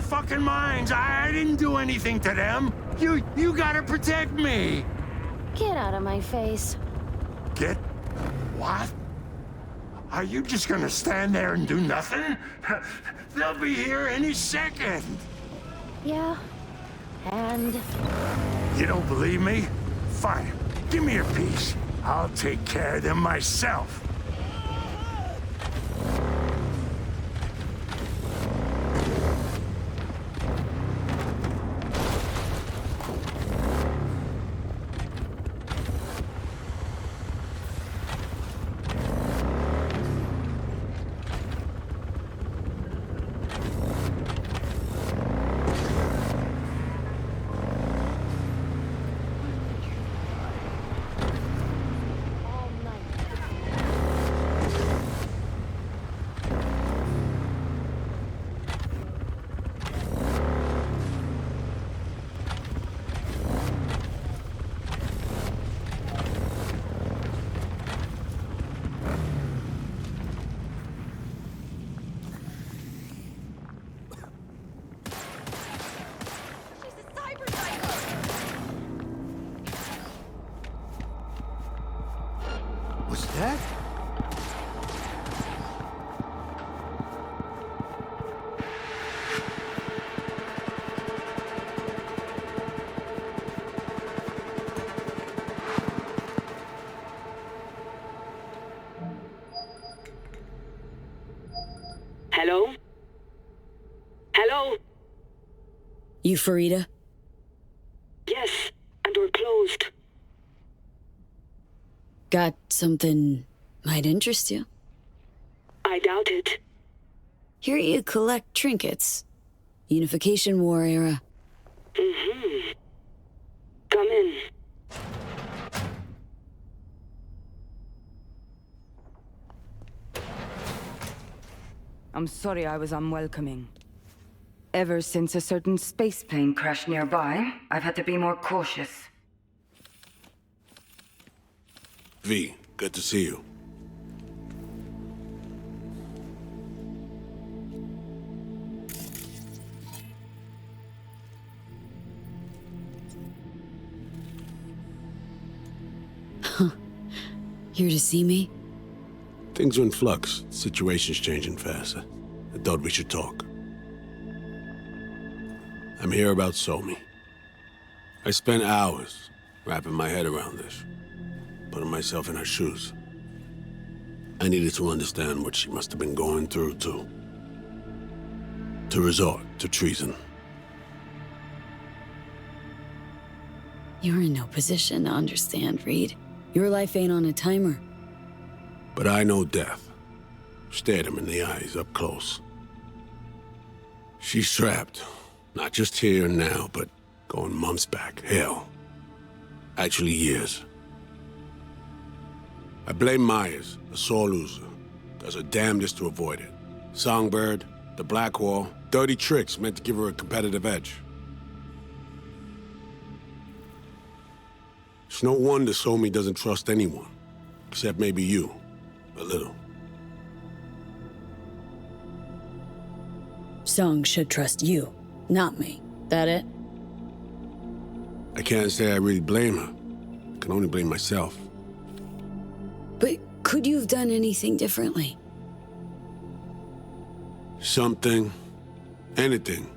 fucking minds. I didn't do anything to them. You gotta protect me. Get out of my face. Get what? Are you just gonna stand there and do nothing? They'll be here any second. Yeah. And? You don't believe me? Fine. Give me a piece. I'll take care of them myself. Was that? Hello? Hello? You Farida? Yes, and we're closed. Got something might interest you. I doubt it. Here you collect trinkets. Unification War era. Mm-hmm. Come in. I'm sorry I was unwelcoming. Ever since a certain space plane crashed nearby, I've had to be more cautious. V, good to see you. Here to see me? Things are in flux. Situation's changing fast. I thought we should talk. I'm here about Somi. I spent hours wrapping my head around this, putting myself in her shoes. I needed to understand what she must have been going through, too. To resort to treason. You're in no position to understand, Reed. Your life ain't on a timer. But I know death. Stared him in the eyes up close. She's trapped. Not just here and now, but going months back. Hell. Actually years. I blame Myers, a sore loser. Does her damnedest to avoid it. Songbird, the Black Wall, dirty tricks meant to give her a competitive edge. It's no wonder Somi doesn't trust anyone. Except maybe you. A little. Song should trust you, not me. That it? I can't say I really blame her. I can only blame myself. But could you have done anything differently? Something. Anything.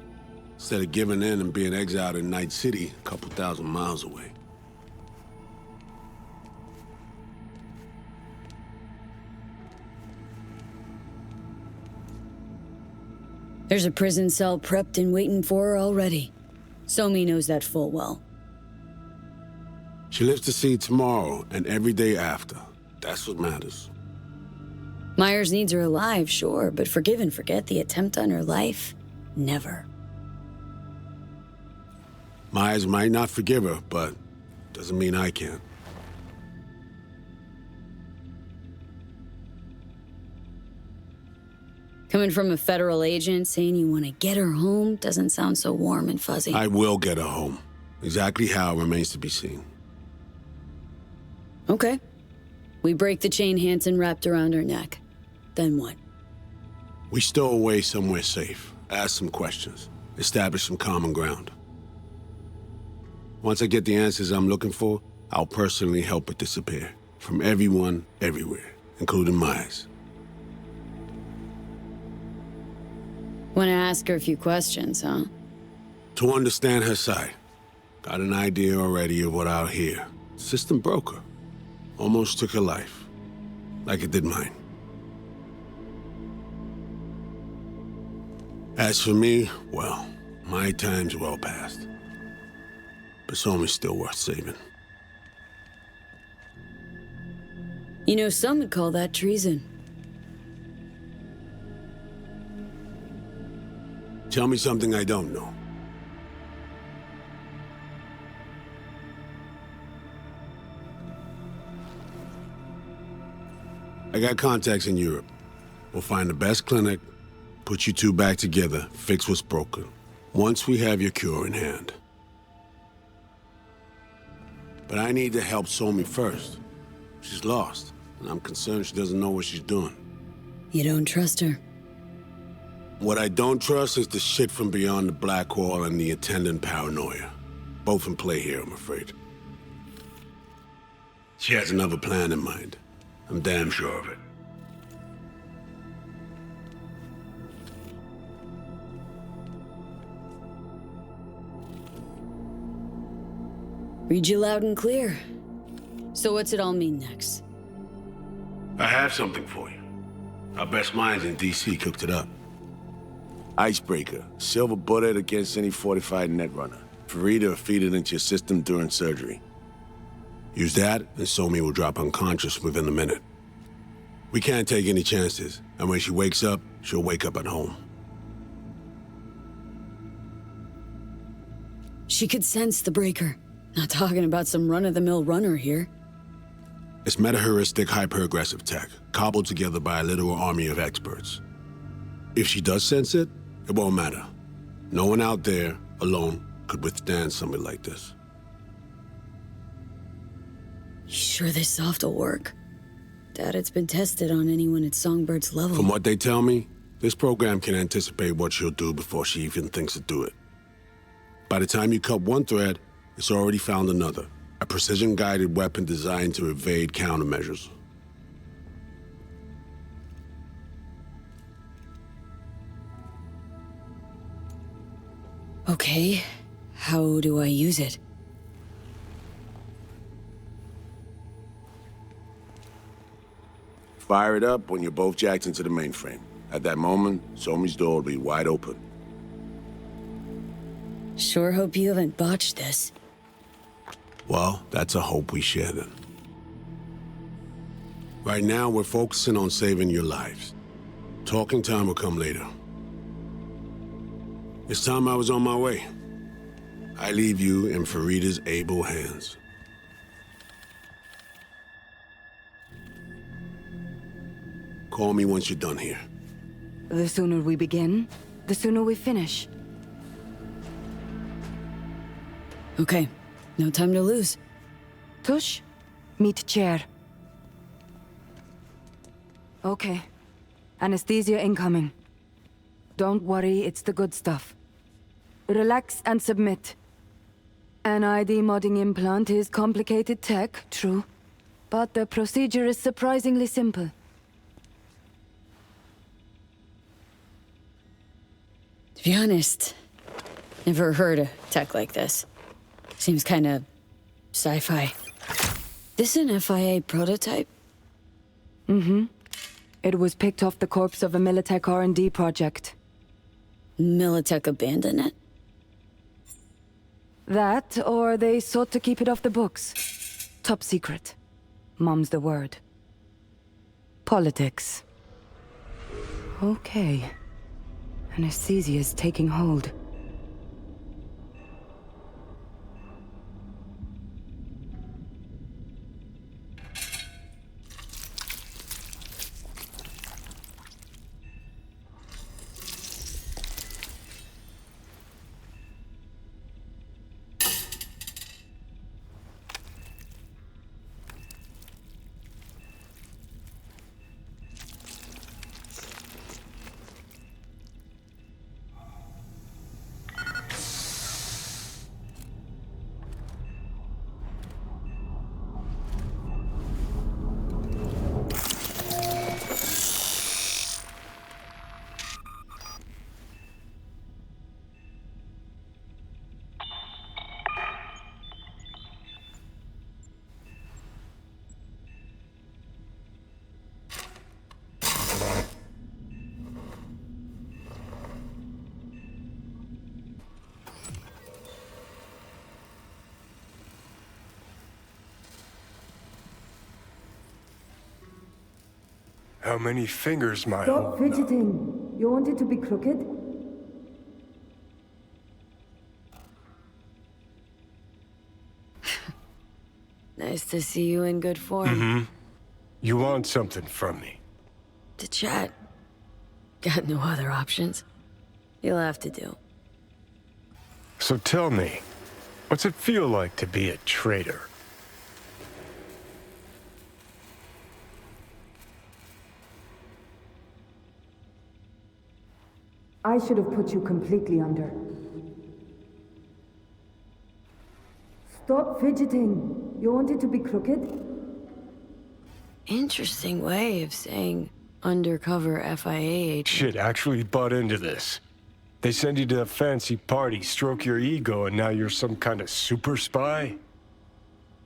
Instead of giving in and being exiled in Night City, a couple thousand miles away. There's a prison cell prepped and waiting for her already. Somi knows that full well. She lives to see tomorrow and every day after. That's what matters. Myers needs her alive, sure, but forgive and forget the attempt on her life? Never. Myers might not forgive her, but doesn't mean I can't. Coming from a federal agent saying you want to get her home doesn't sound so warm and fuzzy. I will get her home. Exactly how remains to be seen. Okay. We break the chain Hansen wrapped around her neck. Then what? We stow away somewhere safe. Ask some questions. establish some common ground. Once I get the answers I'm looking for, I'll personally help it disappear. From everyone, everywhere, including Myers. Want to ask her a few questions, huh? To understand her side. Got an idea already of what I'll hear. System broke her. Almost took her life. Like it did mine. As for me, well, my time's well past. But Somi's still worth saving. You know, some would call that treason. Tell me something I don't know. I got contacts in Europe. We'll find the best clinic, put you two back together, fix what's broken. Once we have your cure in hand. But I need to help Somi first. She's lost, and I'm concerned she doesn't know what she's doing. You don't trust her? What I don't trust is the shit from beyond the black wall and the attendant paranoia. Both in play here, I'm afraid. She has another plan in mind. I'm damn sure of it. Read you loud and clear. So what's it all mean next? I have something for you. Our best minds in DC cooked it up. Icebreaker. Silver bullet against any fortified netrunner. Farida feed it into your system during surgery. Use that, and Somi will drop unconscious within a minute. We can't take any chances, and when she wakes up, she'll wake up at home. She could sense the breaker. Not talking about some run-of-the-mill runner here. It's meta-heuristic hyper-aggressive tech, cobbled together by a literal army of experts. If she does sense it, it won't matter. No one out there, alone, could withstand something like this. You sure this soft will work? Doubt it's been tested on anyone at Songbird's level. From what they tell me, this program can anticipate what she'll do before she even thinks to do it. By the time you cut one thread, it's already found another. A precision-guided weapon designed to evade countermeasures. Okay, how do I use it? Fire it up when you're both jacked into the mainframe. At that moment, Somi's door will be wide open. Sure hope you haven't botched this. Well, that's a hope we share then. Right now, we're focusing on saving your lives. Talking time will come later. It's time I was on my way. I leave you in Farida's able hands. Call me once you're done here. The sooner we begin, the sooner we finish. Okay, no time to lose. Tush, meet chair. Okay. Anesthesia incoming. Don't worry, it's the good stuff. Relax and submit. An ID modding implant is complicated tech, true. But the procedure is surprisingly simple. To be honest, never heard of tech like this. Seems kinda sci-fi. This an FIA prototype? Mm-hmm. It was picked off the corpse of a Militech R&D project. Militech abandoned it? That, or they sought to keep it off the books. Top secret. Mom's the word. Politics. Okay. Anesthesia's taking hold. How many fingers my Stop old fidgeting. You want it to be crooked? Nice to see you in good form. You want something from me? To chat. Got no other options. You'll have to do. So tell me, what's it feel like to be a traitor? I should have put you completely under. Stop fidgeting. You want it to be crooked? Interesting way of saying undercover FIA agent. Shit, actually butt into this. They send you to a fancy party, stroke your ego, and now you're some kind of super spy?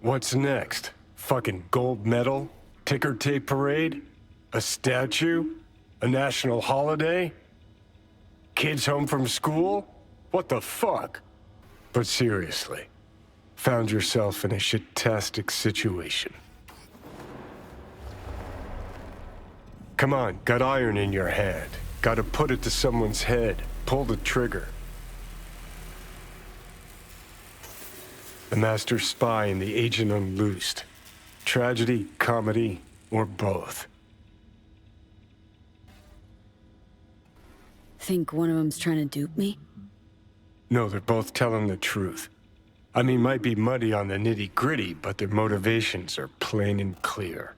What's next? Fucking gold medal? Ticker tape parade? A statue? A national holiday? Kids home from school? What the fuck? But seriously, found yourself in a shit-tastic situation. Come on, got iron in your hand. Gotta put it to someone's head. Pull the trigger. The master spy and the agent unloosed. Tragedy, comedy, or both. Think one of them's trying to dupe me? No, they're both telling the truth. I mean, might be muddy on the nitty-gritty, but their motivations are plain and clear.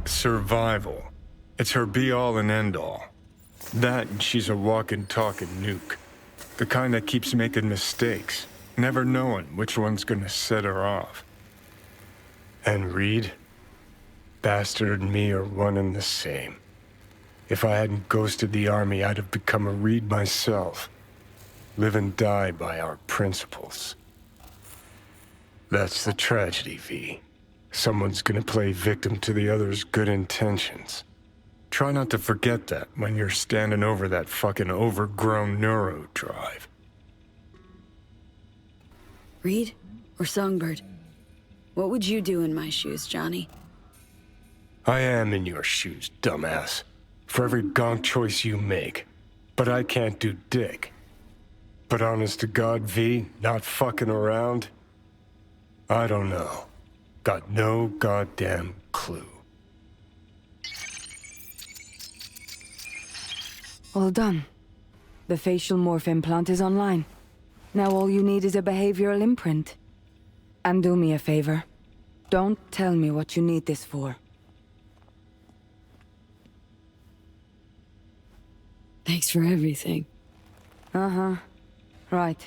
Survival. It's her be-all and end-all. That and she's a walking, talking nuke. The kind that keeps making mistakes, never knowing which one's gonna set her off. And Reed? Bastard and me are one and the same. If I hadn't ghosted the army, I'd have become a Reed myself. Live and die by our principles. That's the tragedy, V. Someone's gonna play victim to the other's good intentions. Try not to forget that when you're standing over that fucking overgrown neuro drive. Reed or Songbird? What would you do in my shoes, Johnny? I am in your shoes, dumbass. For every gonk choice you make. But I can't do dick. But honest to God, V, not fucking around? I don't know. Got no goddamn clue. All done. The facial morph implant is online. Now all you need is a behavioral imprint. And do me a favor. Don't tell me what you need this for. Thanks for everything. Uh-huh. Right.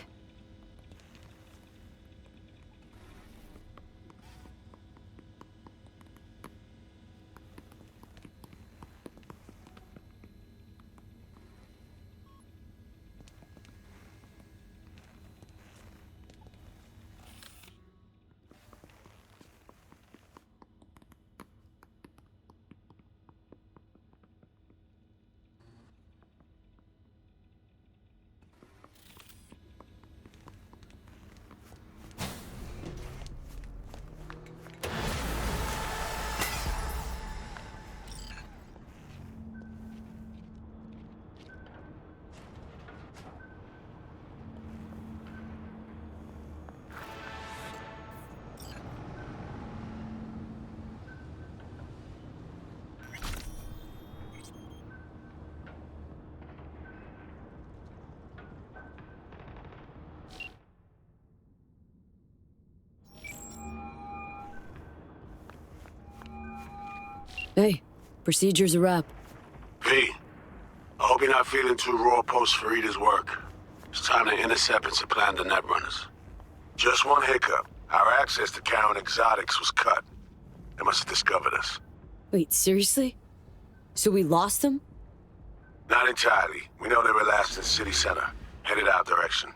Hey, procedure's a wrap. V, I hope you're not feeling too raw post Farida's work. It's time to intercept and supplant the netrunners. Just one hiccup. Our access to Karen Exotics was cut. They must have discovered us. Wait, seriously? So we lost them? Not entirely. We know they were last in city center, headed our direction.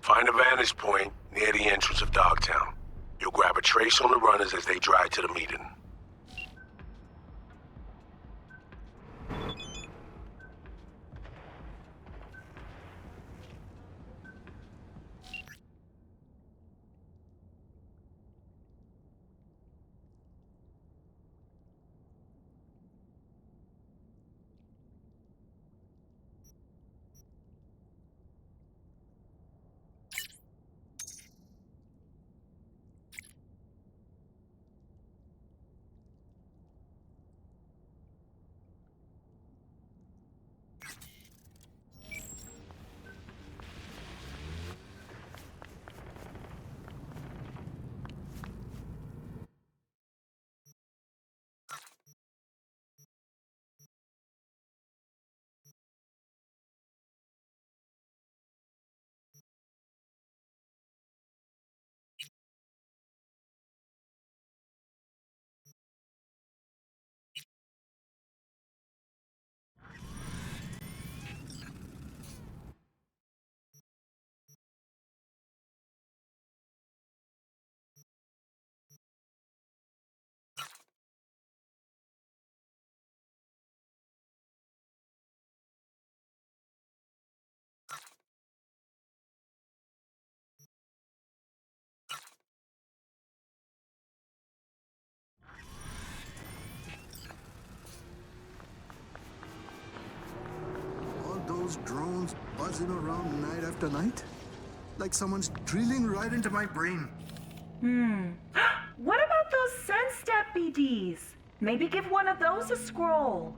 Find a vantage point near the entrance of Dogtown. You'll grab a trace on the runners as they drive to the meeting. those drones buzzing around night after night? Like someone's drilling right into my brain. What about those sense step BDs? Maybe give one of those a scroll.